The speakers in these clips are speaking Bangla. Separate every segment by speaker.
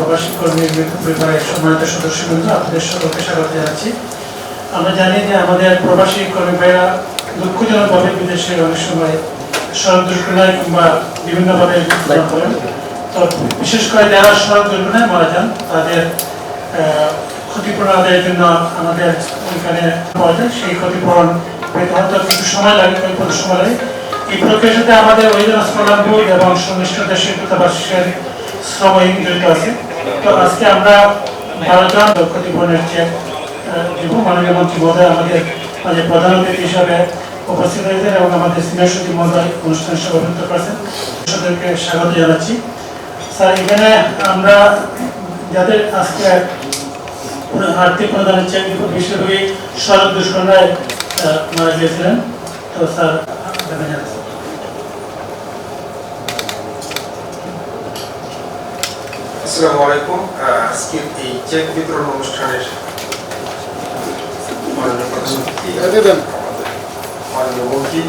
Speaker 1: প্রবাসী কর্মী মিত্র পরিবারের সম্মানিত সদস্যবৃন্দ, আপনাদের সকলকে স্বাগত জানাচ্ছি। আমরা জানি যে আমাদের প্রবাসী কর্মী ভাইরা দুঃখজনকভাবে বিদেশে অনেক সময় সড়ক দুর্ঘটনায় কিংবা বিভিন্নভাবে মৃত্যুবরণ করেন। তো বিশেষ করে যারা সড়ক দুর্ঘটনায় মারা যান তাদের ক্ষতিপূরণ আদায়ের জন্য আমাদের ওইখানে পাওয়া যায়। সেই ক্ষতিপূরণ পেতে হয়তো কিছু সময় লাগে, কয়েক সময় লাগে। এই প্রক্রিয়ার সাথে আমাদের ওয়েলনেস কল্যাণ বোর্ড এবং সংশ্লিষ্ট দেশের দূতাবাসের শ্রমিক জড়িত আছে। তো আজকে আমরা 12 জন ক্ষতিপূরণের চেক দিব। মাননীয় মন্ত্রী মহোদয় আমাদের মাঝে প্রধান অতিথি হিসাবে উপস্থিত হয়েছেন এবং আমাদের সিনিয়র সচিব মহোদয় অনুষ্ঠানের সভাপতিত্ব করেছেন। সবাইকে স্বাগত জানাচ্ছি। স্যার, এখানে আমরা যাদের আজকে আর্থিক অনুদানের চেক দিব, বিশেষভাবে সড়ক দুর্ঘটনায় মারা গিয়েছিলেন। তো স্যার জানাচ্ছি।
Speaker 2: আসসালামু আলাইকুম। আজকের এই চেক বিতরণ অনুষ্ঠানের মাননীয় প্রধান অতিথি মাননীয় মন্ত্রী,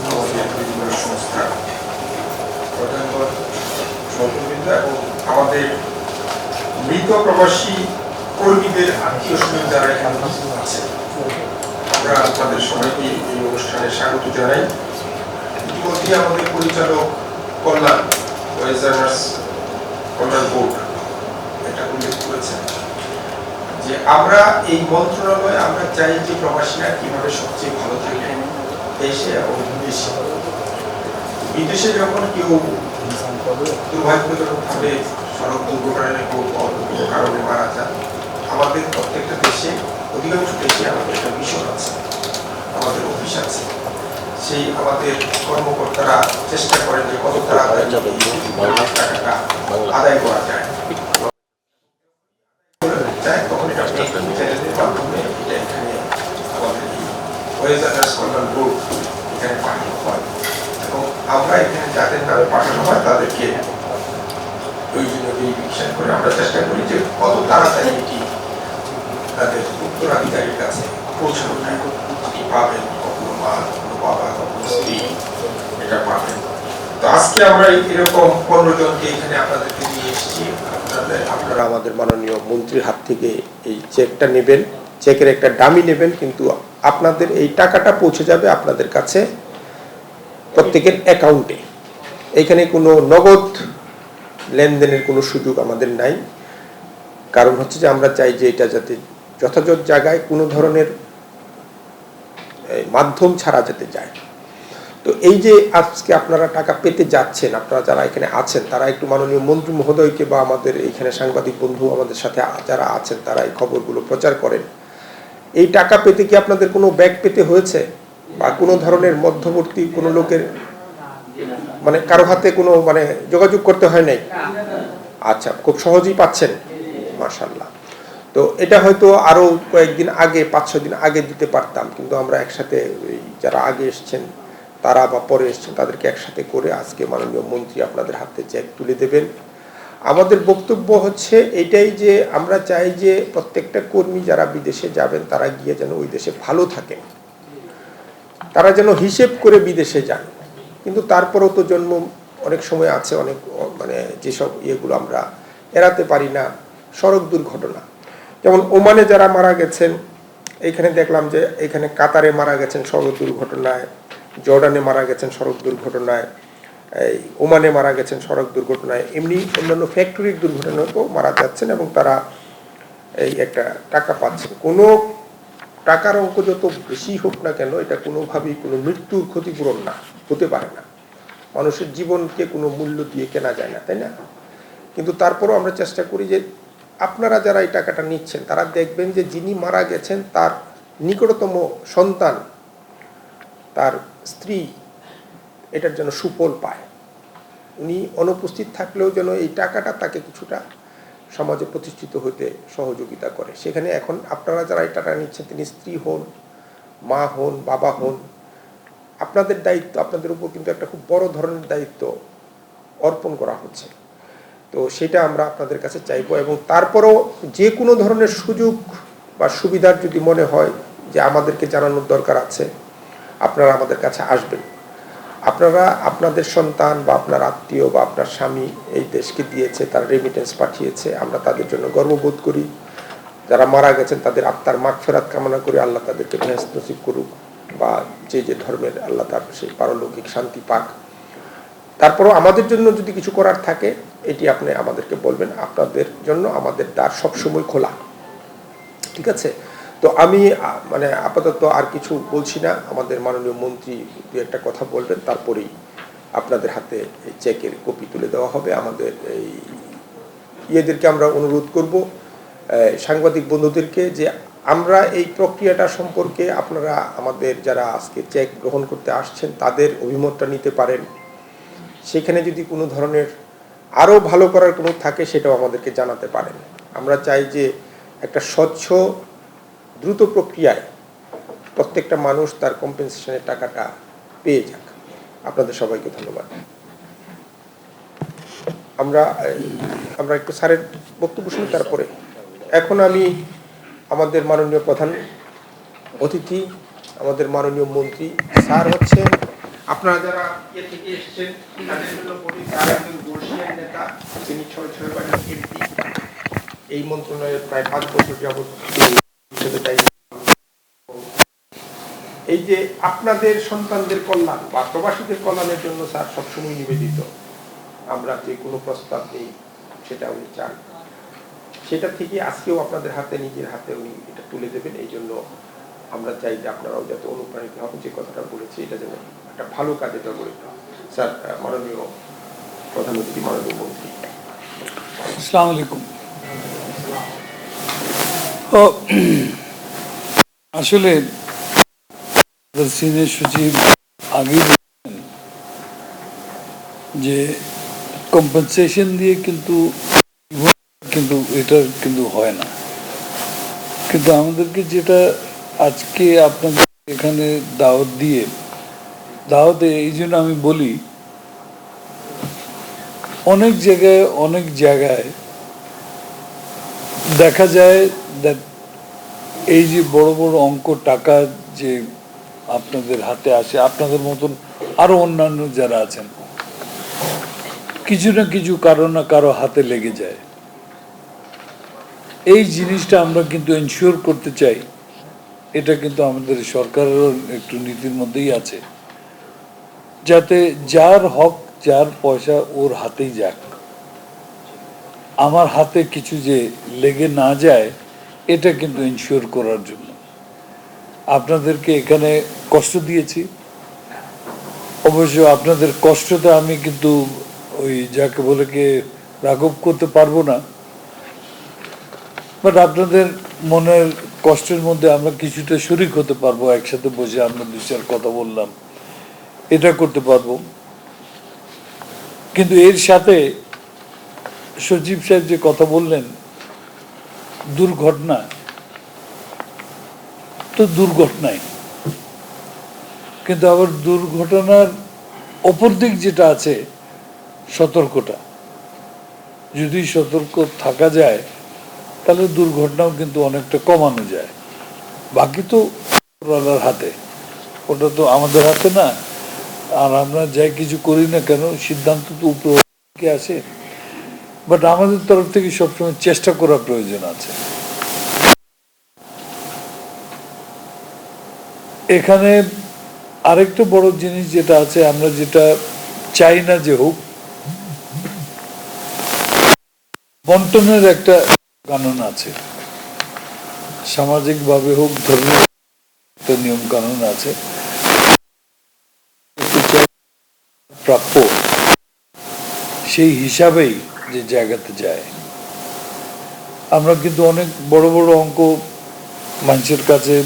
Speaker 2: আমাদের বিভিন্ন সংস্থা প্রধানগণ, সহযোগিতা এবং আমাদের মৃত প্রবাসী কর্মীদের আত্মীয় স্বজন যারা এখানে আছে, আমরা আপনাদের সবাইকে এই অনুষ্ঠানে স্বাগত জানাই। ইতিমধ্যে আমাদের পরিচালক কল্যাণ ওয়েজার্স কল্যাণ বোর্ড এটা উল্লেখ করেছেন যে আমরা এই মন্ত্রণালয়ে আমরা চাই যে প্রবাসীরা কিভাবে সবচেয়ে ভালো থাকে দেশে এবং বিদেশে। বিদেশে যখন কেউ দুর্ভাগ্যজনকভাবে সড়ক দুর্ঘটনায় কোনো কারণে মারা যান, আমাদের প্রত্যেকটা দেশে, অধিকাংশ দেশে আমাদের একটা মিশন আছে, আমাদের অফিস আছে। সেই আমাদের কর্মকর্তারা চেষ্টা করেন যে কত তাড়াতাড়ি টাকাটা আদায় করা যায়। তখন এটা চ্যানেলের মাধ্যমে এটা এখানে আমাদের ওয়েজার্স কল্যাণ বোর্ড এখানে পাঠানো হয় এবং আমরা এখানে যাদের নামে পাঠানো হয় তাদেরকে প্রয়োজনীয় ভেরিফিকেশন করে আমরা চেষ্টা করি যে কত তাড়াতাড়ি এটি তাদের উত্তরাধিকারীর কাছে পৌঁছানো যায়, পাবেন কখনো মা, কখনো বাবা, কখনো স্ত্রী এটা পাবেন। তো আজকে আমরা এরকম 15 জনকে এখানে আপনাদেরকে নিয়ে এসেছি। আপনারা আমাদের মাননীয় মন্ত্রীর হাত থেকে এই চেকটা নেবেন, চেকের একটা ডামি নেবেন, কিন্তু আপনাদের এই টাকাটা পৌঁছে যাবে আপনাদের কাছে প্রত্যেকের অ্যাকাউন্টে। এখানে কোনো নগদ লেনদেনের কোনো সুযোগ আমাদের নাই। কারণ হচ্ছে যে আমরা চাই যে এটা যাতে যথাযথ জায়গায় কোনো ধরনের মাধ্যম ছাড়া যেতে যায়। তো এই যে আজকে আপনারা টাকা পেতে যাচ্ছেন, আপনারা যারা এখানে আছেন তারা একটু মাননীয় মন্ত্রী মহোদয়কে বা আমাদের এখানে সাংবাদিক বন্ধু আমাদের সাথে যারা আছেন তারা এই খবরগুলো প্রচার করেন। এই টাকা পেতে কি আপনাদের কোনো ব্যাগ পেতে হয়েছে বা কোনো ধরনের মধ্যবর্তী কোনো লোকের মানে কারো হাতে কোনো মানে যোগাযোগ করতে হয় নাই? আচ্ছা, খুব সহজেই পাচ্ছেন, মাশাআল্লাহ। তো এটা হয়তো আরো কয়েকদিন আগে, 5-6 দিন আগে দিতে পারতাম, কিন্তু আমরা একসাথে যারা আগে এসছেন তারা বা পরে এসছেন তাদেরকে একসাথে করে আজকে মাননীয় মন্ত্রী আপনাদের হাতে চেক তুলে দেবেন। আমাদের বক্তব্য হচ্ছে এটাই যে আমরা চাই যে প্রত্যেকটা কর্মী যারা বিদেশে যাবেন তারা গিয়ে যেন ওই দেশে ভালো থাকেন, তারা যেন হিসেব করে বিদেশে যান। কিন্তু তারপরেও তো জন্ম অনেক সময় আছে, অনেক মানে যেসব ইয়েগুলো আমরা এড়াতে পারি না। সড়ক দুর্ঘটনা যেমন ওমানে যারা মারা গেছেন, এইখানে দেখলাম যে এখানে কাতারে মারা গেছেন সড়ক দুর্ঘটনায়, জর্ডানে মারা গেছেন সড়ক দুর্ঘটনায়, এই ওমানে মারা গেছেন সড়ক দুর্ঘটনায়, এমনি অন্যান্য ফ্যাক্টরির দুর্ঘটনাতেও মারা যাচ্ছেন এবং তারা এই একটা টাকা পাচ্ছেন। কোনো টাকার অঙ্ক যত বেশি হোক না কেন, এটা কোনোভাবেই কোনো মৃত্যুর ক্ষতিপূরণ না, হতে পারে না। মানুষের জীবনকে কোনো মূল্য দিয়ে কেনা যায় না, তাই না? কিন্তু তারপরও আমরা চেষ্টা করি যে আপনারা যারা এই টাকাটা নিচ্ছেন তারা দেখবেন যে যিনি মারা গেছেন তার নিকটতম সন্তান, তার স্ত্রী এটার যেন সুফল পায়। উনি অনুপস্থিত থাকলেও যেন এই টাকাটা তাকে কিছুটা সমাজে প্রতিষ্ঠিত হতে সহযোগিতা করে। সেখানে এখন আপনারা যারা এই টাকা নিচ্ছেন, তিনি স্ত্রী হন, মা হন, বাবা হন, আপনাদের দায়িত্ব, আপনাদের উপর কিন্তু একটা খুব বড় ধরনের দায়িত্ব অর্পণ করা হচ্ছে। তো সেটা আমরা আপনাদের কাছে চাইবো এবং তারপরও যে কোনো ধরনের সুযোগ বা সুবিধার যদি মনে হয় যে আমাদেরকে জানানোর দরকার আছে, আপনারা আমাদের কাছে আসবেন। আপনারা আপনাদের সন্তান বা আপনার আত্মীয় বা আপনার স্বামী এই দেশকে দিয়েছে, তার রেমিটেন্স পাঠিয়েছে, আমরা তাদের জন্য গর্ববোধ করি। যারা মারা গেছেন তাদের আত্মার মাগফিরাত কামনা করি, আল্লাহ তাদেরকে বেহেশত নসিব করুক, বা যে যে ধর্মের আল্লাহ তার সেই পারলৌকিক শান্তি পাক। তারপরও আমাদের জন্য যদি কিছু করার থাকে এটি আপনি আমাদেরকে বলবেন, আপনাদের জন্য আমাদের দ্বার সবসময় খোলা, ঠিক আছে? তো আমি মানে আপাতত আর কিছু বলছি না, আমাদের মাননীয় মন্ত্রী দু একটা কথা বলবেন, তারপরেই আপনাদের হাতে এই চেকের কপি তুলে দেওয়া হবে। আমাদের এই ইয়েদেরকে আমরা অনুরোধ করব, সাংবাদিক বন্ধুদেরকে, যে আমরা এই প্রক্রিয়াটা সম্পর্কে আপনারা আমাদের যারা আজকে চেক গ্রহণ করতে আসছেন তাদের অভিমতটা নিতে পারেন। সেখানে যদি কোনো ধরনের আরও ভালো করার কোনো থাকে সেটাও আমাদেরকে জানাতে পারেন। আমরা চাই যে একটা স্বচ্ছ দ্রুত প্রক্রিয়ায় প্রত্যেকটা মানুষ তার কম্পেনসেশনের টাকাটা পেয়ে যাক। আপনাদের সবাইকে ধন্যবাদ। আমরা একটু স্যারের বক্তব্য শুনি, তারপরে এখন আমি আমাদের মাননীয় প্রধান অতিথি, আমাদের মাননীয় মন্ত্রী স্যার হচ্ছেন, আপনারা যারা ইয়ে থেকে এসেছেন তাদের জন্য বলি, স্যার একজন বর্ষিয়ান নেতা, তিনি ৬বার এমপি, এই মন্ত্রণালয়ের প্রায় ৫ বছর যাবৎ হিসেবে দায়িত্ব। এই যে আপনাদের সন্তানদের কল্যাণ বা প্রবাসীদের কল্যাণের জন্য স্যার সবসময় নিবেদিত। আমরা যে কোনো প্রস্তাব নেই সেটা উনি চান, সেটা থেকে আজকেও আপনাদের হাতে নিজের হাতে উনি এটা তুলে দেবেন। এই জন্য আমরা চাই যে আপনারাও যাতে অনুপ্রাণিত হন, যে কথাটা বলেছি এটা যেন একটা ভালো কাজে ব্যবহৃত হয়। স্যার, মাননীয় প্রধানমন্ত্রী, মাননীয় মন্ত্রী।
Speaker 3: আসসালামু আলাইকুম। আসলে সিনিয়র সচিব আগেই বলেছেন যে কম্পেনসেশন দিয়ে কিন্তু এটা কিন্তু হয় না, কিন্তু আমাদেরকে যেটা আজকে আপনাদের এখানে দাওয়াতে এই জন্য আমি বলি, অনেক জায়গায় দেখা যায় দ্যাট এই যে বড় বড় অঙ্ক টাকা যে আপনাদের হাতে আসে, আপনাদের মতন আরো অন্যান্য যারা আছেন, কিছু না কিছু কারো না কারো হাতে লেগে যায়। এই জিনিসটা আমরা কিন্তু এনশিওর করতে চাই, এটা কিন্তু আমাদের সরকারেরও একটু নীতির মধ্যেই আছে, যাতে যার হক যার পয়সা ওর হাতেই যাক, আমার হাতে কিছু যে লেগে না যায় এটা কিন্তু এনশিওর করার জন্য আপনাদেরকে এখানে কষ্ট দিয়েছি। অবশ্য আপনাদের কষ্টটা আমি কিন্তু ওই যাকে বলে কে রাঘব করতে পারবো না, বাট আপনাদের মনের কষ্টের মধ্যে আমরা কিছুটা শরিক হতে পারবো, একসাথে বসে আমরা দু চার কথা বললাম, এটা করতে পারবো। কিন্তু এর সাথে সচিব সাহেব যে কথা বললেন দুর্ঘটনা, তো দুর্ঘটনাই, কিন্তু আবার দুর্ঘটনার অপর দিক যেটা আছে সতর্কতা, যদি সতর্ক থাকা যায় তাহলে দুর্ঘটনাও কিন্তু অনেকটা কমানো যায়। বাকি তো আল্লাহর হাতে, ওটা তো আমাদের হাতে না। আর আমরা যাই কিছু করি না কেন সিদ্ধান্ত তো উপর থেকে আসে, বাট আমাদের তরফ থেকে সবসময় চেষ্টা করার প্রয়োজন আছে। এখানে আরেকটা বড় জিনিস যেটা আছে, আমরা যেটা চাই না যে হোক, বন্টনের একটা কানুন আছে, সামাজিক ভাবে হোক, ধর্মীয় একটা নিয়ম কানুন আছে, প্রাপ্য সেই হিসাবেই যে জায়গাতে যায়। আমরা কিন্তু অনেক বড় বড় অঙ্ক মানুষের কাছে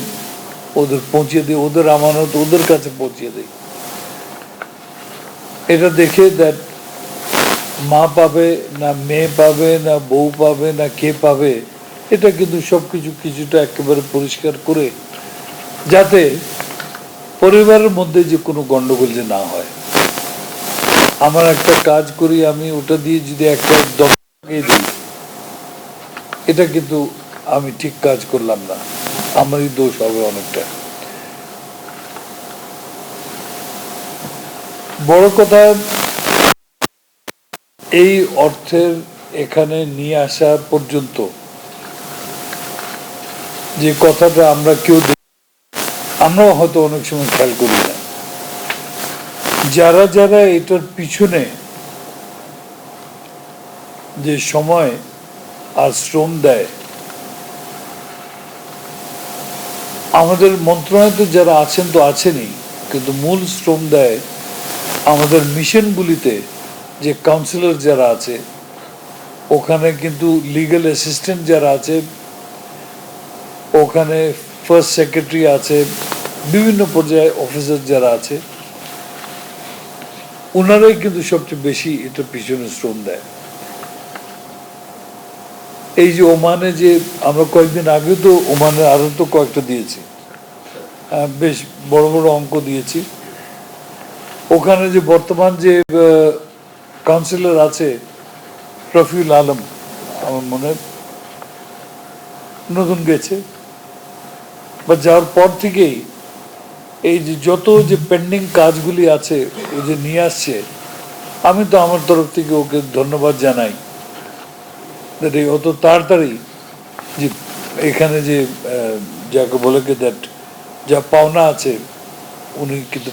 Speaker 3: ওদের পৌঁছে দিই, ওদের আমানত ওদের কাছে পৌঁছে দিই। এটা দেখে দ্যাট মা পাবে না মেয়ে পাবে না বউ পাবে না কে পাবে, এটা কিন্তু সবকিছু কিছুটা একেবারে পরিষ্কার করে, যাতে পরিবারের মধ্যে যে কোনো গন্ডগোল যে না হয়। আমার একটা কাজ করি, আমি ওটা দিয়ে যদি একটা দিই, এটা কিন্তু আমি ঠিক কাজ করলাম না, আমারই দোষ হবে অনেকটা। বড় কথা, এই অর্থের এখানে নিয়ে আসা পর্যন্ত যে কথাটা আমরা কেউ আমরাও হয়তো অনেক সময় খেয়াল করি না, যারা যারা এটার পিছনে যে সময় আর শ্রম দেয়, আমাদের মন্ত্রণালয়তে যারা আছেন তো আছেনই, কিন্তু মূল শ্রম দেয় আমাদের মিশনগুলিতে যে কাউন্সিলর যারা আছে, ওখানে কিন্তু লিগ্যাল অ্যাসিস্ট্যান্ট যারা আছে, ওখানে ফার্স্ট সেক্রেটারি আছে, বিভিন্ন পর্যায়ে অফিসার যারা আছে, ওনারাই কিন্তু সবচেয়ে বেশি এটার পিছনে শ্রম দেয়। এই যে ওমানে যে আমরা কয়েকদিন আগে তো ওমানের আরো তো কয়েকটা দিয়েছি, বেশ বড় বড় অঙ্ক দিয়েছি। ওখানে যে বর্তমান যে কাউন্সিলর আছে রফিউল আলম, আমার মনে হয় নতুন গেছে, বা যাওয়ার পর থেকেই এই যে যত যে পেন্ডিং কাজগুলি আছে ও যে নিয়ে আসছে, আমি তো আমার তরফ থেকে ওকে ধন্যবাদ জানাই, এই অত তাড়াতাড়ি যে এখানে যে যাকে বলে কি দ্যাট যা পাওনা আছে উনি কিন্তু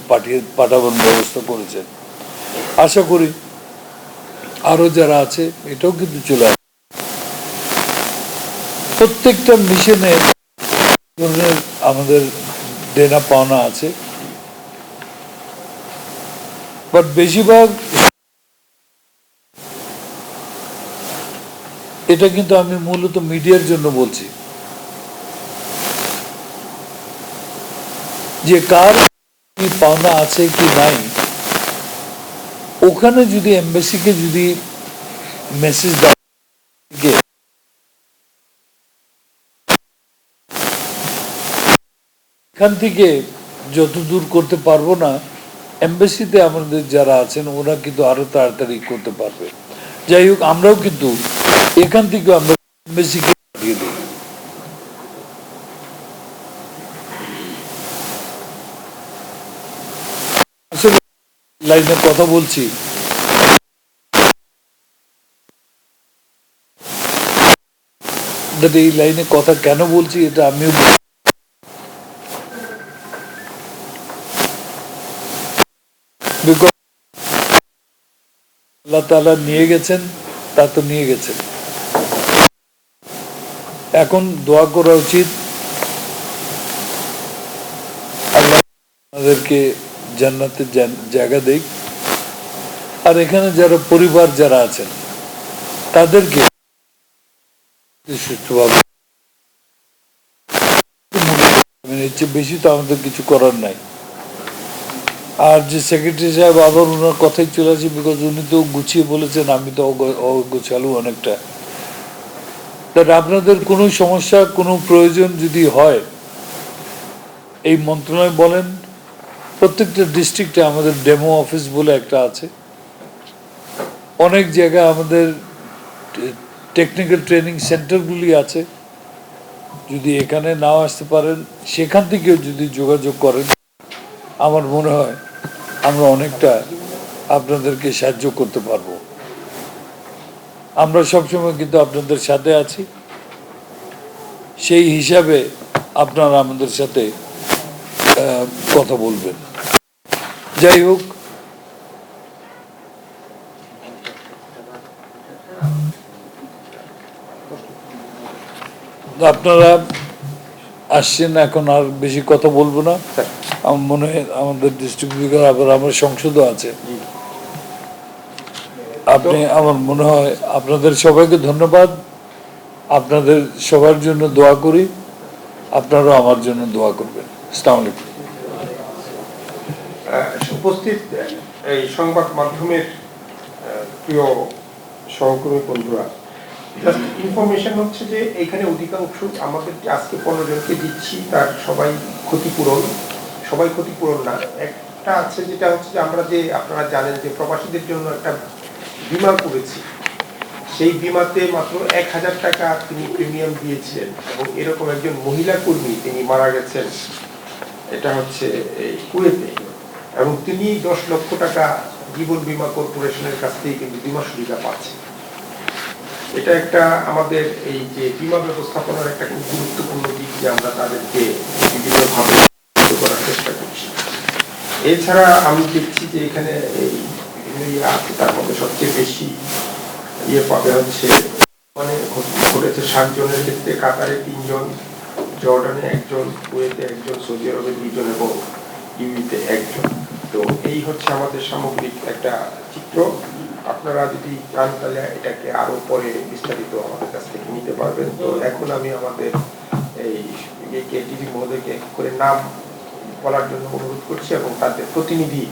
Speaker 3: পাঠাবার ব্যবস্থা করেছেন। আশা করি আরো যারা আছে এটাও কিন্তু চলে আসবে। প্রত্যেকটা মিশনে ধরনের আমাদের দেনা পাওনা আছে, বাট বেশিরভাগ এটা কিন্তু আমি মূলত মিডিয়ার জন্য বলছি, যে কার কি পাওনা আছে কি নাই, ওখানে যদি এমবাসিকে যদি মেসেজ দেয়, এখান থেকে যতদূর করতে পারবো না, এমবাসিতে আমাদের যারা আছেন ওরা কিন্তু আরো তাড়াতাড়ি করতে পারবে। যাই হোক, আমরাও কিন্তু এখান থেকে আমরা এমবাসিকে পাঠিয়ে দিই। আসলে লাইনে কথা বলছি, এই লাইনে কথা কেন বলছি এটা আমিও আল্লাহ তাআলা নিয়ে গেছেন, তা তো নিয়ে গেছেন। এখন দোয়া করা উচিত আল্লাহ আমাদেরকে জান্নাতে জায়গা দেখ, আর এখানে যারা পরিবার যারা আছেন তাদেরকে সুষ্ঠুভাবে, এর চেয়ে বেশি তো আমাদের কিছু করার নাই। আর যে সেক্রেটারি সাহেব আবার ওনার কথাই চলে আসি, বিকজ উনি তো গুছিয়ে বলেছেন, আমি তো অগোছালু অনেকটা। আপনাদের কোনো সমস্যা কোনো প্রয়োজন যদি হয়, এই মন্ত্রণালয় বলেন, প্রত্যেকটা ডিস্ট্রিক্টে আমাদের ডেমো অফিস বলে একটা আছে, অনেক জায়গায় আমাদের টেকনিক্যাল ট্রেনিং সেন্টারগুলি আছে। যদি এখানে নাও আসতে পারেন, সেখান থেকেও যদি যোগাযোগ করেন, আমার মনে হয় আমরা অনেকটা আপনাদেরকে সাহায্য করতে পারবো। আমরা সবসময় কিন্তু আপনাদের সাথে আছি, সেই হিসাবে আপনারা আমাদের সাথে কথা বলবেন। যাই হোক, আপনারা আসছেন, এখন আর বেশি কথা বলবো না। আমার মনে হয় আমাদের ডিস্ট্রিক্ট আবার আমার সংসদও আছে। আপনি, আমার মনে হয় আপনাদের সবাইকে ধন্যবাদ, আপনাদের সবার জন্য দোয়া করি, আপনারাও আমার জন্য দোয়া করবেন। আসসালামু আলাইকুম।
Speaker 2: উপস্থিত এই সংবাদ মাধ্যমের প্রিয় সহকর্মী বন্ধুরা, জাস্ট ইনফরমেশন হচ্ছে যে এখানে অধিকাংশ আমাদের আজকে 15 জনকে দিচ্ছি, তার সবাই ক্ষতিপূরণ, সবাই ক্ষতিপূরণ না। একটা আছে যেটা হচ্ছে যে আমরা যে আপনারা জানেন যে প্রবাসীদের জন্য একটা বিমা করেছি, সেই বিমাতে মাত্র 1000 টাকা তিনি প্রিমিয়াম দিয়েছিলেন, এবং এরকম একজন মহিলা কর্মী তিনি মারা গেছেন, এটা হচ্ছে এই কুয়েতে। এবং তিনি 10 লক্ষ টাকা জীবন বীমা কর্পোরেশনের কাছ থেকে কিন্তু বীমা সুবিধা পাচ্ছেন। এটা একটা আমাদের এই যে বীমা ব্যবস্থাপনার একটা খুব গুরুত্বপূর্ণ দিক, যে আমরা তাদেরকে বিভিন্নভাবে করার চেষ্টা করছি। এছাড়া আমি দেখছি যে এখানে এই আছে, তার মধ্যে সবচেয়ে বেশি পাবে হচ্ছে মানে ঘটেছে 60 জনের ক্ষেত্রে কাতারে 3 জন, জর্ডানে 1 জন, কুয়েতে 1 জন, সৌদি আরবে 2 জন এবং ইউএইতে 1 জন। তো এই হচ্ছে আমাদের সামগ্রিক একটা চিত্র। আপনারা যদি চান তাহলে এটাকে আরো পরে বিস্তারিত আমাদের কাছ থেকে নিতে পারবেন। তো এখন আমি আমাদের এই টিভি মহোদয়কে করে নাম বলার জন্য অনুরোধ করছি, এবং তাদের প্রতিনিধি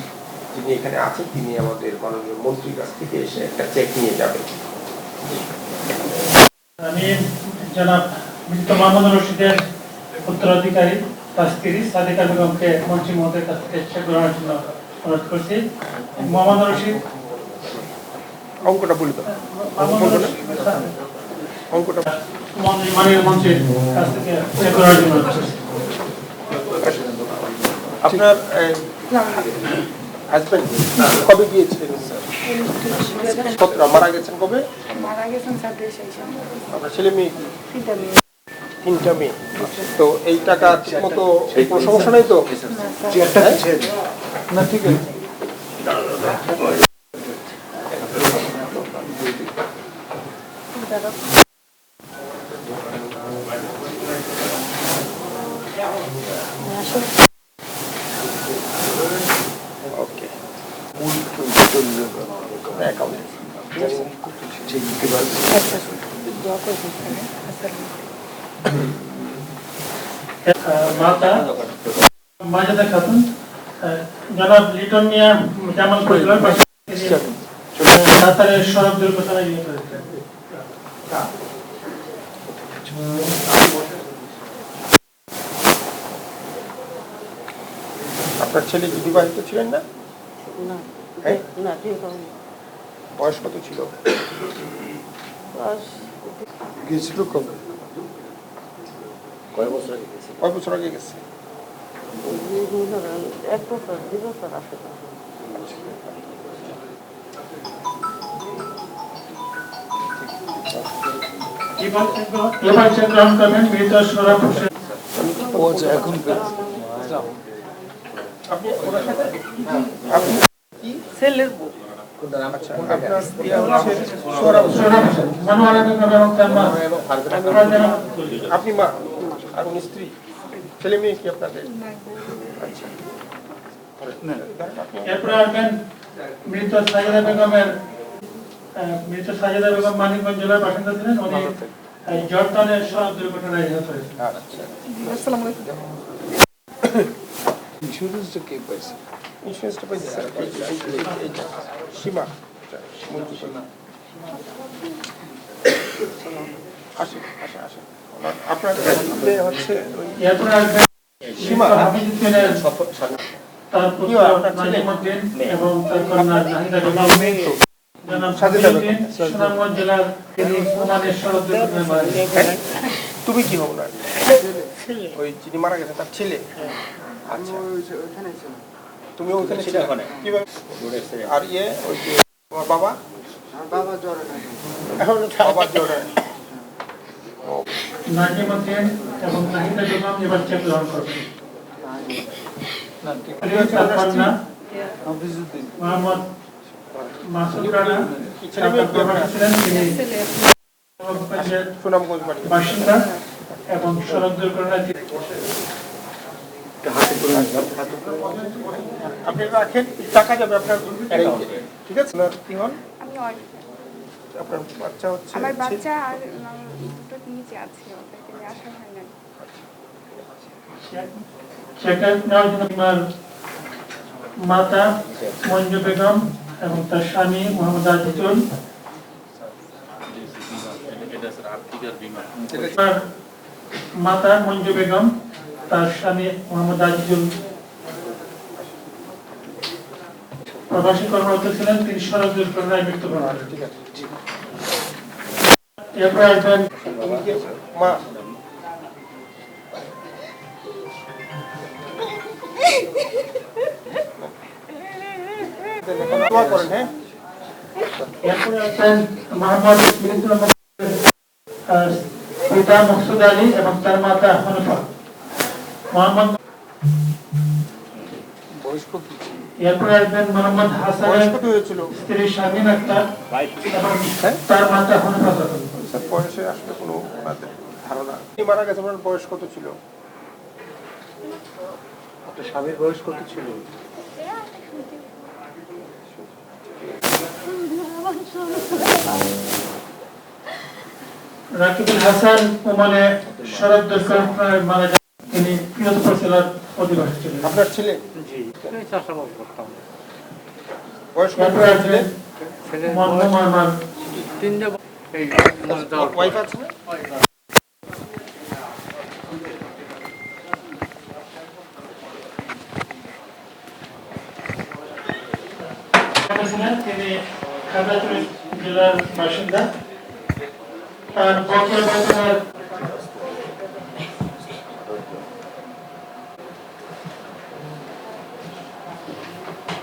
Speaker 2: যিনি এখানে আছেন তিনি আমাদের মাননীয় মন্ত্রীর কাছ থেকে এসে একটা চেক নিয়ে যাবেন।
Speaker 1: আমি জনাব মৃত মোহাম্মদ রশিদের উত্তরাধিকারী তার স্ত্রী সাদিকা বেগমকে মন্ত্রী মহোদয়ের কাছ থেকে চেক গ্রহণের জন্য অনুরোধ করছি। মোহাম্মদ রশিদ
Speaker 2: অঙ্কটা বলে দাও, অঙ্কটা
Speaker 1: মাননীয় মন্ত্রীর কাছ থেকে চেক গ্রহণের জন্য অনুরোধ করছি।
Speaker 2: আপনার হাজবেন্ড কবে গিয়েছিলেন? মারা গেছেন কবে?
Speaker 4: মারা গেছেন
Speaker 2: আপনার ছেলে মেয়ে কি? 3টা মেয়ে। তো এই টাকা ঠিক মতো কোনো সমস্যা নেই তো?
Speaker 3: না ঠিক আছে।
Speaker 2: ওকে, অ্যাকাউন্ট
Speaker 1: মাতা মাজেদা খাতুন, জনাব লিটন মিয়া জামাল পরিবার কাতারের সড়ক দুর্ঘটনায় নিহত হয়েছে।
Speaker 2: আপনার ছেলে কি বিবাহিত ছিলেন না? হ্যাঁ? বয়স কত ছিল?
Speaker 3: গেছিল কবে?
Speaker 2: কয় বছর আগে গেছে?
Speaker 4: 1 বছর 2 বছর আসে।
Speaker 1: এবার চেক গ্রহণ করবেন মৃত সোহরাব হোসেন।
Speaker 3: ও আচ্ছা, এখন
Speaker 2: আপনি ওনার সাথে আপনি কি
Speaker 4: ছেলের বউ।
Speaker 2: আচ্ছা, আপনার স্ত্রী হচ্ছে সোহরাব হোসেন।
Speaker 1: সোহরাব হোসেন মনোয়ারা বেগম এবং তার মা।
Speaker 2: আপনি মা আর উনি স্ত্রী। ছেলে মেয়ে কি আপনাদের? আচ্ছা,
Speaker 1: এরপরে আসবেন মৃত সাজেদা বেগমের। মৃত সাজেদা বেগম মানিকগঞ্জ জেলার বাসিন্দা ছিলেন। উনি জর্ডানের সড়ক দুর্ঘটনায় নিহত হয়েছেন।
Speaker 4: আসসালামু আলাইকুম।
Speaker 3: ইন্স্যুরেন্সটা কে পাইছে?
Speaker 2: ইন্স্যুরেন্সটা পাইছে স্যার, এইটা সীমা আসে আসে আসে আপনার হচ্ছে
Speaker 1: এরপরে আসবেন
Speaker 2: সীমা
Speaker 1: হাফিজুদ্দিনের তার পুত্র নাজিমউদ্দিন এবং তার কন্যা নাহিদা বেগম। জনাব হাফিজুদ্দিন সুনামগঞ্জ জেলার ওমানের সড়ক দুর্ঘটনায় মারা গেছেন।
Speaker 2: তুমি কি হও না? ওই যিনি মারা গেছে তার ছেলে? আচ্ছা, তুমি ওখানে ছিলে? কিভাবে? আর ওই যে তোমার বাবা? এখন বাবা জ্বরে।
Speaker 1: নাজিমউদ্দিন এবং নাহিদা বেগম এবার চেক গ্রহণ করবেন।
Speaker 3: না ঠিক
Speaker 1: তার কন্যা
Speaker 3: হাফিজউদ্দিন
Speaker 1: মোহাম্মদ মাসুদ রানা প্রবাসী ছিলেন। তিনি
Speaker 2: সুনামগঞ্জ বাড়ি।
Speaker 1: বাসিন্দা এবং সড়ক দুর্ঘটনায়
Speaker 2: আপনি রাখেন, টাকা যাবে আপনার অ্যাকাউন্টে, ঠিক আছে? কি হন?
Speaker 4: আমি
Speaker 2: আপনার বাচ্চা হচ্ছে?
Speaker 4: আমার বাচ্চা আর দুটো নিচে আছে, ওদেরকে নিয়ে আসা হয় না।
Speaker 1: চেক নেওয়ার জন্য আমার মাতা মঞ্জু বেগম এবং তার স্বামী মোহাম্মদ আজিজুল, তার মাতা মঞ্জু বেগম, তার স্বামী মোহাম্মদ আজিজুল প্রবাসী কর্মরত ছিলেন। তিনি সড়ক দুর্ঘটনায় মৃত্যুবরণ করেন।
Speaker 2: ঠিক আছে।
Speaker 1: এরপরে আসবেন
Speaker 2: মা দোয়া করেন, হ্যাঁ।
Speaker 1: এরপরে আছেন মোহাম্মদ মিলিন্দুর রহমান, পিতা মকসুদ আলী এবং তার মাতা হনিফা মোহাম্মদ। এরপরে আসবেন মোহাম্মদ হাসানের স্ত্রী শারমিন আক্তার এবং তার মাতা হনিফা খাতুন।
Speaker 2: স্যার বয়সে আসলে কোনো আপনাদের ধারণা? মারা গেছে, ওনার বয়স কত ছিল? আপনার স্বামীর বয়স কত ছিল?
Speaker 1: রাকিবুল হাসান ওমানে সড়ক দুর্ঘটনায় মারা যান। তিনি পিরোজপুর জেলার অধিবাসী ছিলেন।
Speaker 2: আপনার ছেলে? বয়স কত?
Speaker 1: এরপরে আসবেন মোহাম্মদ মোহাম্মদ
Speaker 2: ওয়াইফ আছে না?
Speaker 1: তিনি খাগড়াছড়ি জেলার বাসিন্দা। তার বছর বছর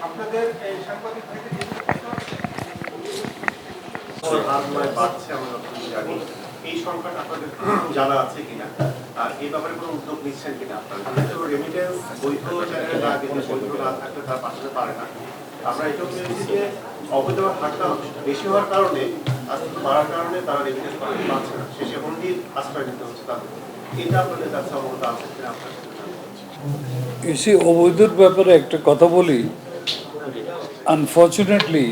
Speaker 2: আপনাদের এই সাংবাদিক ভাইদের
Speaker 5: বাড়ছে আমরা যতটুকু জানি। এই সংখ্যাটা আপনাদের জানা আছে কিনা, আর এই ব্যাপারে কোনো উদ্যোগ নিচ্ছেন কিনা আপনারা? যেহেতু রেমিটেন্স বৈধ চ্যানেলে না গেলে, বৈধ না থাকলে তারা পাঠাতে পারে না। আমরা এটাও পেয়েছি যে অবৈধ হারটা বেশি হওয়ার কারণে, আস্তে বাড়ার কারণে তারা রেমিটেন্স পাঠাতে পারছে না, শেষে হুন্ডির আশ্রয় নিতে হচ্ছে তাদের। এটা আপনাদের কাছে অবগত আছে কিনা আপনার?
Speaker 3: এসে অবৈধর ব্যাপারে একটা কথা বলি। আনফর্চুনেটলি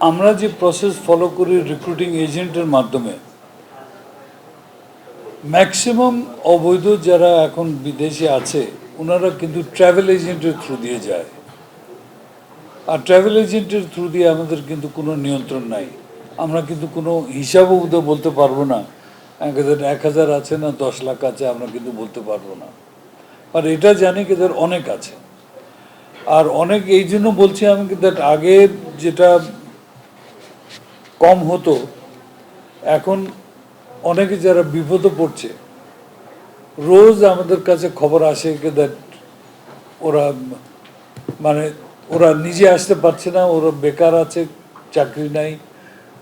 Speaker 3: আমরা যে প্রসেস ফলো করি রিক্রুটিং এজেন্টের মাধ্যমে, ম্যাক্সিমাম অবৈধ যারা এখন বিদেশে আছে ওনারা কিন্তু ট্রাভেল এজেন্টের থ্রু দিয়ে যায়। আর ট্রাভেল এজেন্টের থ্রু দিয়ে আমাদের কিন্তু কোনো নিয়ন্ত্রণ নাই। আমরা কিন্তু কোনো হিসাবও বলতে পারবো না 1,000 আছে না 10 লাখ আছে, আমরা কিন্তু বলতে পারবো না। আর এটা জানি কি এদের অনেক আছে। আর অনেক এই জন্য বলছি আমি কিন্তু আগে যেটা কম হতো, এখন অনেকে যারা বিপদে পড়ছে রোজ আমাদের কাছে খবর আসে দ্যাট ওরা মানে ওরা নিজে আসতে পারছে না, ওরা বেকার আছে, চাকরি নাই,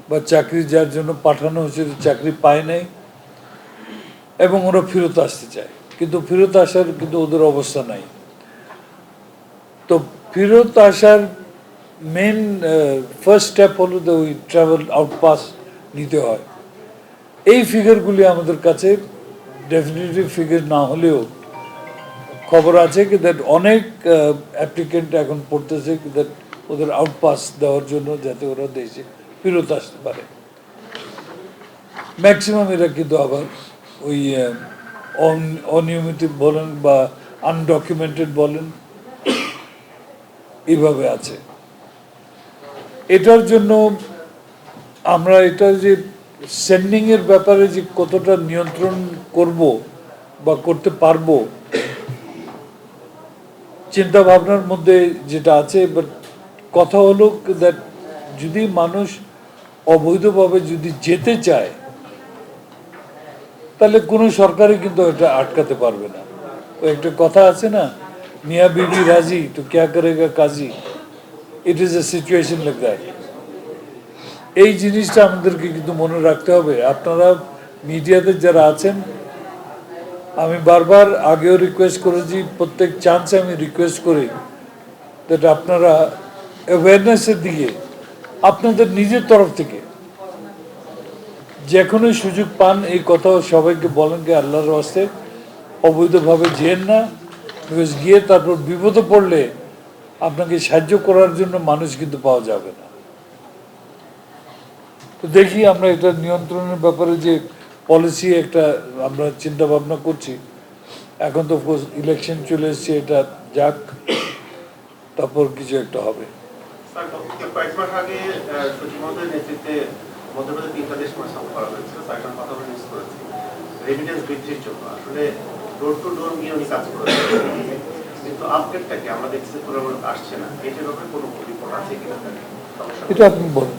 Speaker 3: বা চাকরি যার জন্য পাঠানো হচ্ছে চাকরি পায় নাই, এবং ওরা ফেরত আসতে চায়, কিন্তু ফেরত আসার কিন্তু ওদের অবস্থা নাই। তো ফেরত আসার মেন ফার্স্ট স্টেপ হলো যে ওই ট্রাভেল আউটপাস নিতে হয়। এই ফিগারগুলি আমাদের কাছে ডেফিনেটলি ফিগার না হলেও খবর আছে কি দ্যাট অনেক অ্যাপ্লিকেন্ট এখন পড়তেছে কি দ্যাট ওদের আউটপাস দেওয়ার জন্য, যাতে ওরা দেশে ফেরত আসতে পারে। ম্যাক্সিমাম এরা কিন্তু আবার ওই অনিয়মিত বলেন বা আনডকুমেন্টেড বলেন, এইভাবে আছে। এটার জন্য আমরা এটা যে সেন্ডিংয়ের ব্যাপারে যে কতটা নিয়ন্ত্রণ করব বা করতে পারবো, চিন্তা ভাবনার মধ্যে যেটা আছে। বাট কথা হলো দ্যাট যদি মানুষ অবৈধভাবে যদি যেতে চায়, তাহলে কোনো সরকারই কিন্তু এটা আটকাতে পারবে না। তো একটা কথা আছে না, মিয়া বিবি রাজি তো ক্যা করেগা কাজী। It is a situation like that. এই জিনিসটা আমাদেরকে কিন্তু মনে রাখতে হবে। আপনারা মিডিয়াতে যারা আছেন, আমি বারবার আগেও রিকোয়েস্ট করেছি, প্রত্যেক চান্সে আমি রিকোয়েস্ট করি দ্যাট আপনারা অ্যাওয়ারনেসের দিকে আপনাদের নিজের তরফ থেকে যে কোনো সুযোগ পান, এই কথা সবাইকে বলেন যে আল্লাহর ওয়াস্তে অবৈধভাবে যেন না, বিকজ গিয়ে তারপর বিপদে পড়লে আপনাকে সাহায্য করার জন্য মানুষ কিন্তু পাওয়া যাবে না। তো দেখি আমরা এটা নিয়ন্ত্রণের ব্যাপারে যে পলিসি একটা আমরা চিন্তা ভাবনা করছি। এখন তো অফকোর্স ইলেকশন চলে এসছে, এটা যাক, তারপর কিছু একটা হবে।
Speaker 5: স্যার, কয়েক মাস আগে সচিব মহোদয়ের নেতৃত্বে মধ্যপ্রদেশ 3টা দেশ সফর করা হয়েছিল। স্যার এখন কথা বলে নিউজ করেছি রেমিটেন্স বৃদ্ধির জন্য। আসলে ডোর টু ডোর গিয়ে উনি কাজ করেছেন, কিন্তু আপডেটটাকে আমরা দেখছি তুলনামূলক আসছে না। এটার ব্যাপারে কোনো রিপোর্ট আছে কিনা?
Speaker 3: এটা আপনি বলুন।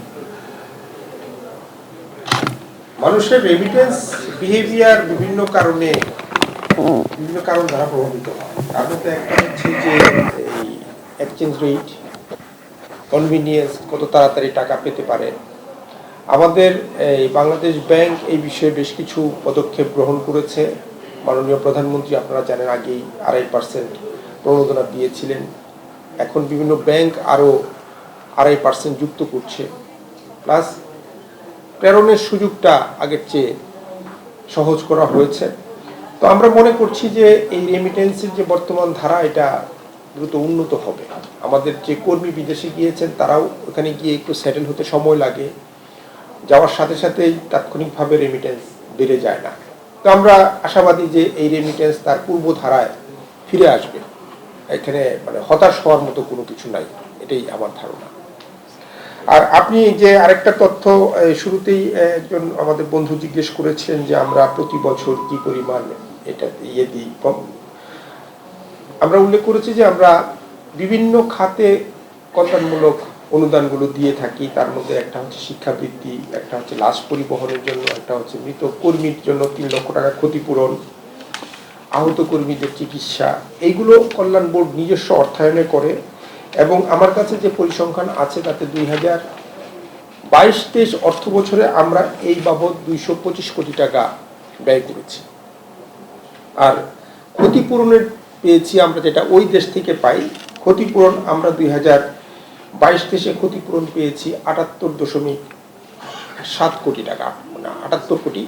Speaker 2: মানুষের রেমিটেন্স বিহেভিয়ার বিভিন্ন কারণে বিভিন্ন কারণ দ্বারা প্রভাবিত হয়। তার মধ্যে একটা হচ্ছে যে এই এক্সচেঞ্জ রেট, কনভিনিয়েন্স, কত তাড়াতাড়ি টাকা পেতে পারে। আমাদের এই বাংলাদেশ ব্যাংক এই বিষয়ে বেশ কিছু পদক্ষেপ গ্রহণ করেছে। মাননীয় প্রধানমন্ত্রী আপনারা জানেন আগেই 2.5% প্রণোদনা দিয়েছিলেন। এখন বিভিন্ন ব্যাংক আরও 2.5% যুক্ত করছে, প্লাস প্রেরণের সুযোগটা আগের চেয়ে সহজ করা হয়েছে। তো আমরা মনে করছি যে এই রেমিটেন্সের যে বর্তমান ধারা এটা দ্রুত উন্নত হবে। আমাদের যে কর্মী বিদেশে গিয়েছেন তারাও ওখানে গিয়ে একটু সেটেল হতে সময় লাগে, যাওয়ার সাথে সাথেই তাৎক্ষণিকভাবে রেমিটেন্স বেড়ে যায় না। তো আমরা আশাবাদী যে এই রেমিটেন্স তার পূর্ব ধারায় ফিরে আসবে। এখানে মানে হতাশ হওয়ার মতো কোনো কিছু নাই, এটাই আমার ধারণা। আর আপনি যে আরেকটা তথ্য শুরুতেই একজন আমাদের বন্ধু জিজ্ঞেস করেছেন যে আমরা প্রতি বছর কি পরিমাণ এটা দিই, আমরা উল্লেখ করেছি যে আমরা বিভিন্ন খাতে কল্যাণমূলক অনুদানগুলো দিয়ে থাকি। তার মধ্যে একটা হচ্ছে শিক্ষাবৃত্তি, একটা হচ্ছে লাশ পরিবহনের জন্য, একটা হচ্ছে মৃত কর্মীর জন্য 3 লক্ষ টাকা ক্ষতিপূরণ, আহত কর্মীদের চিকিৎসা। এইগুলো কল্যাণ বোর্ড নিজস্ব অর্থায়নে করে এবং আমার কাছে যে পরিসংখ্যান আছে তাতে 2022-23 অর্থ বছরে আমরা এই বাবদ 225 কোটি টাকা ব্যয় করেছি। আর ক্ষতিপূরণের পেয়েছি আমরা যেটা ওই দেশ থেকে পাই, ক্ষতিপূরণ আমরা 2022-23 ক্ষতিপূরণ পেয়েছি 78.7 কোটি টাকা, মানে 78 কোটি।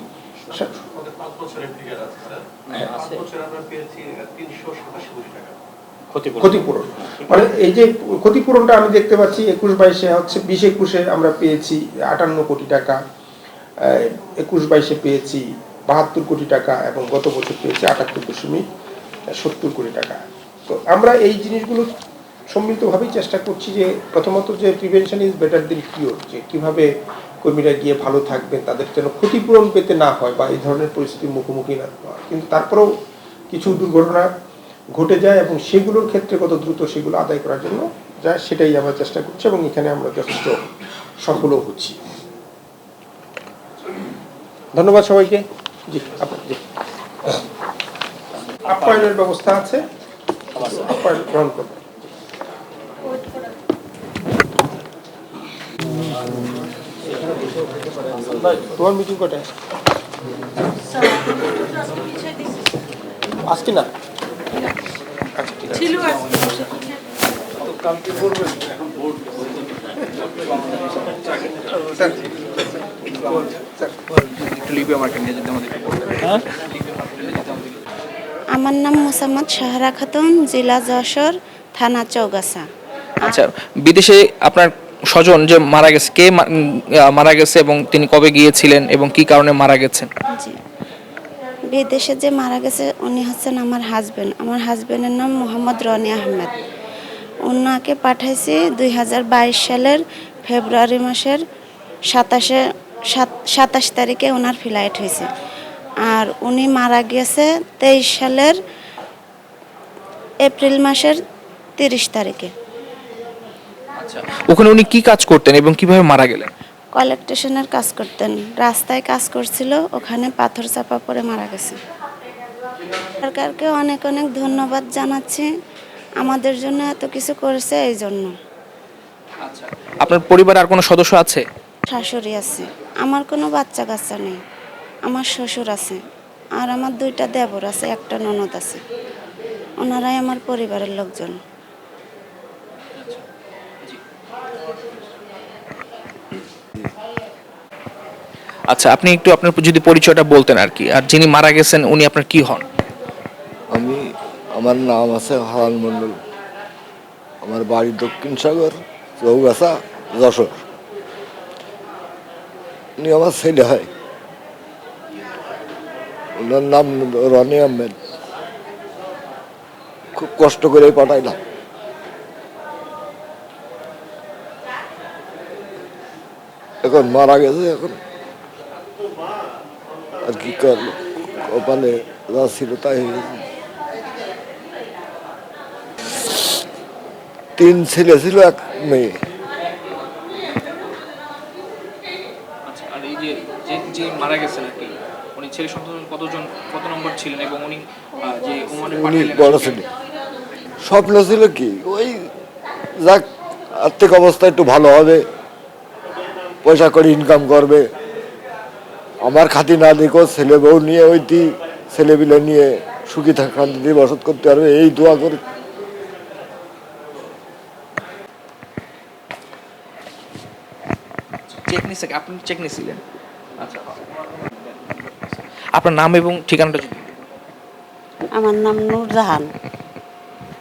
Speaker 2: ক্ষতিপূরণ মানে এই যে ক্ষতিপূরণটা আমি দেখতে পাচ্ছি 21-22 হচ্ছে 20-21 আমরা পেয়েছি 58 কোটি টাকা, 21-22 পেয়েছি 72 কোটি টাকা এবং গত বছর পেয়েছি 78.70 কোটি টাকা। তো আমরা এই জিনিসগুলো সম্মিলিতভাবেই চেষ্টা করছি যে প্রথমত যে prevention is better then cure, যে কীভাবে কর্মীরা গিয়ে ভালো থাকবেন, তাদের যেন ক্ষতিপূরণ পেতে না হয় বা এই ধরনের পরিস্থিতির মুখোমুখি না হয়। কিন্তু তারপরেও কিছু দুর্ঘটনা ঘটে যায় এবং সেগুলোর ক্ষেত্রে কত দ্রুত সেগুলো আদায় করার জন্য যায় সেটাই আমরা চেষ্টা করছি এবং এখানে আমরা যথেষ্ট সফলও হচ্ছি। ধন্যবাদ সবাইকে। জি আপনার জি আপ্যায়নের ব্যবস্থা আছে, আপ্যায়ন গ্রহণ করবেন। তোমার মিটিং কটায় আজকে না? আচ্ছা ঠিক আছে।
Speaker 6: আমার নাম মোসাম্মদ সাহারা খাতুন, জেলা যশোর, থানা চৌগাছা।
Speaker 7: আচ্ছা, বিদেশে আপনার স্বজন যে মারা গেছে, কে মারা গেছে এবং তিনি কবে গিয়েছিলেন এবং কি কারণে মারা গেছেন?
Speaker 6: জি, বিদেশে যে মারা গেছে উনি হচ্ছেন আমার হাজবেন্ড। আমার হাজবেন্ডের নাম মোহাম্মদ রনি আহমেদ। ওনাকে পাঠাইছি 2022 সালের ফেব্রুয়ারি মাসের 27 তারিখে ওনার ফ্লাইট হয়েছে। আর উনি মারা গেছে 23 সালের এপ্রিল মাসের 30 তারিখে।
Speaker 7: আচ্ছা, ওখানে উনি কি কাজ করতেন এবং কিভাবে মারা গেলেন?
Speaker 6: কলেকটেশনের কাজ করতেন, রাস্তায় কাজ করছিল, ওখানে পাথর চাপা পড়ে মারা গেছে। সরকারকে অনেক অনেক ধন্যবাদ জানাচ্ছি, আমাদের জন্য এত কিছু করেছে এই জন্য।
Speaker 7: আচ্ছা, আপনার পরিবারে আর কোনো সদস্য আছে?
Speaker 6: শাশুড়ি আছে, আমার কোনো বাচ্চা কাচ্চা নেই। আমার শ্বশুর আছে আর আমার 2টা দেবর আছে, একটা ননদ আছে। ওনারাই আমার পরিবারের লোকজন।
Speaker 7: আচ্ছা, আপনি একটু আপনার যদি পরিচয়টা বলতেন আর কি, আর যিনি মারা গেছেন উনি আপনার কি হন?
Speaker 8: আমার নাম আছে হারান মণ্ডল, আমার বাড়ি দক্ষিণ সাগর, চৌগাছা, যশোর। উনি আমার ছেলে হয়, ওনার নাম রনি আহমেদ। খুব কষ্ট করে পাঠাইলাম। এখন মারা গেছে, এখন আর কি করলো, কপালে যা ছিল তাই হয়ে গেছে। 3 ছেলে ছিল, 1 মেয়ে।
Speaker 7: আচ্ছা, আর এই যে যে মারা গেছেন আর কি, উনি ছেলে সন্তান কত নম্বর ছিলেন এবং উনি যে ওমানে
Speaker 8: উনি বড় ছেলে। স্বপ্ন ছিল কি ওই যাক আর্থিক অবস্থা একটু ভালো হবে, পয়সা করে ইনকাম করবে, আমার খাতি না দেখো ছেলে বউ নিয়ে ওইটি ছেলেপিলে নিয়ে সুখী শান্তি দিয়ে বসত করতে পারবে, এই দোয়া করে।
Speaker 7: চেক নিছে, আপনি চেক নিছিলেন? আচ্ছা, আপনার নাম এবং ঠিকানাটা যদি
Speaker 9: আমার নাম নূরজাহান।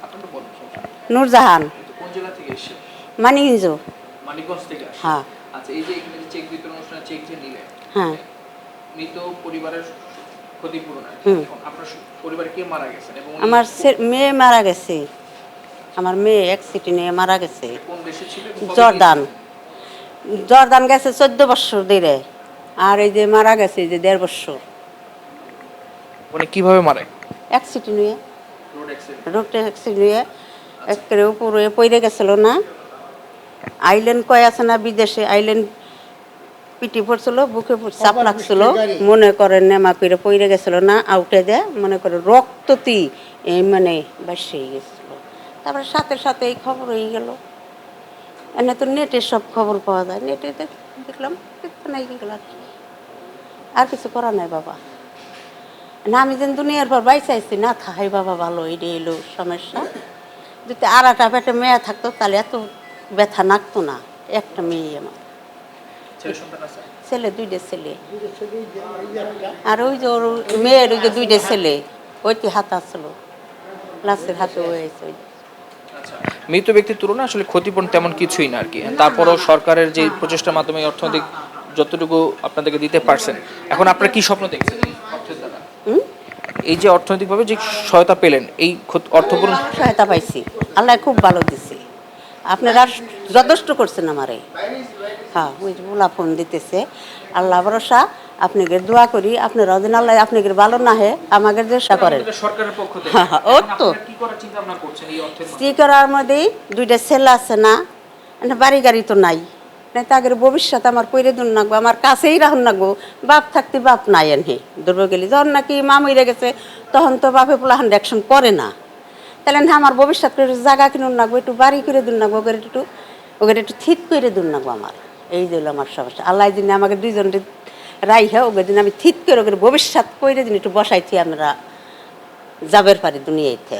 Speaker 7: আপনার তো বলুন।
Speaker 9: নূরজাহান,
Speaker 7: কোন জেলা থেকে এসেছে?
Speaker 9: মানিকগঞ্জ।
Speaker 7: মানিকগঞ্জ থেকে আসছে।
Speaker 9: হ্যাঁ
Speaker 7: আচ্ছা, এই যে এখানে যে চেক বিতরণ অনুষ্ঠানে চেক যে নিলেন,
Speaker 9: হ্যাঁ।
Speaker 7: মৃত পরিবারের ক্ষতিপূরণ আর কি।
Speaker 9: হুম।
Speaker 7: এখন আপনার পরিবারে কে মারা গেছেন এবং উনি
Speaker 9: আমার মেয়ে মারা গেছে, আমার মেয়ে অ্যাক্সিডেন্টে মারা গেছে।
Speaker 7: কোন দেশে ছিল এবং কবে
Speaker 9: জর্দান, জর্দান গেছে 14 বছর ধরে, আর এই যে মারা গেছে এই যে 1.5 বছর।
Speaker 7: গিয়েছিলেন? উনি কিভাবে মারা?
Speaker 9: অ্যাক্সিডেন্ট হয়ে,
Speaker 7: রোড অ্যাক্সিডেন্ট।
Speaker 9: রোড অ্যাক্সিডেন্ট হয়ে একেবারে উপরে পড়ে গেছিল না। আইল্যান্ড কয় আছে না বিদেশে, আইল্যান্ড পিটি পড়ছিল, বুকে চাপ লাগছিল, মনে করে নেমা করে পড়ে গেছিল না, আউটে দেয় মনে করে রক্ততি এই মানে বাসে গেছিল। তারপরে সাথে সাথে এই খবর হয়ে গেল। এনে তো নেটে সব খবর পাওয়া যায়, নেটে দেখলাম নাই গেল আর কিছু করা নাই বাবা। না আমি যেন দুনিয়ার পর বাইচাইছি না থাই বাবা, ভালো এটা এলো সমস্যা। যদি আর একটা পেটে মেয়ে থাকতো তাহলে এত ব্যথা নাকতো না। একটা মেয়ে আমার,
Speaker 7: ছেলে সন্তান আছে?
Speaker 9: ছেলে 2টা ছেলে, আর ওই যে ওর মেয়ের ওই যে 2টা ছেলে, ওইটি হাত আসলো, লাশের হাতে হয়েছে।
Speaker 7: আচ্ছা, মৃত ব্যক্তির তুলনায় আসলে ক্ষতিপূরণ তেমন কিছুই না আর কি। তারপরও সরকারের যে প্রচেষ্টার মাধ্যমে অর্থনৈতিক যতটুকু আপনাদেরকে দিতে পারছেন, এখন আপনারা কি স্বপ্ন দেখছেন এই অর্থের দ্বারা? এই যে অর্থনৈতিকভাবে যে সহায়তা পেলেন, এই অর্থপূরণ
Speaker 9: সহায়তা পাইছি, আল্লাহ খুব ভালো দিছে, আপনারা যথেষ্ট করছেন আমারে। হ্যাঁ ওই যে ওলা ফোন দিতেছে, আল্লাহ ভরসা, আপনাকে দোয়া করি আপনারা দিন আল্লাহ আপনাকে ভালো না হে আমাকে চেষ্টা করেন।
Speaker 7: সরকারের পক্ষ থেকে
Speaker 9: হ্যাঁ হ্যাঁ, ওর তো
Speaker 7: কি করার চিন্তা ভাবনা করছেন এই অর্থের?
Speaker 9: কি করার মধ্যেই 2টা ছেলে আছে না, বাড়ি গাড়ি তো নাই, তাদের ভবিষ্যৎ আমার পইরে দুন নাগবো, আমার কাছেই রাখুন নাগবো। বাপ থাকতে বাপ নাই এনে দুর্ব গেলি, যখন নাকি মা মরে গেছে তখন তো বাপে পোলাহান অ্যাকশন করে না, তাহলে আমার ভবিষ্যৎ করে জায়গা কিনুন নাগবো, একটু বাড়ি করে দুন নাগবো, ওকে একটু থিত করে দুন নাগবো আমার। এই যে আমার সমস্যা, আল্লাহ দিনে আমাকে 2জনকে রাইহা ওকে দিন আমি থিত করে ওকে ভবিষ্যৎ করে দিন একটু বসাইছি আমরা যাবের পারি দুনিয়াতে।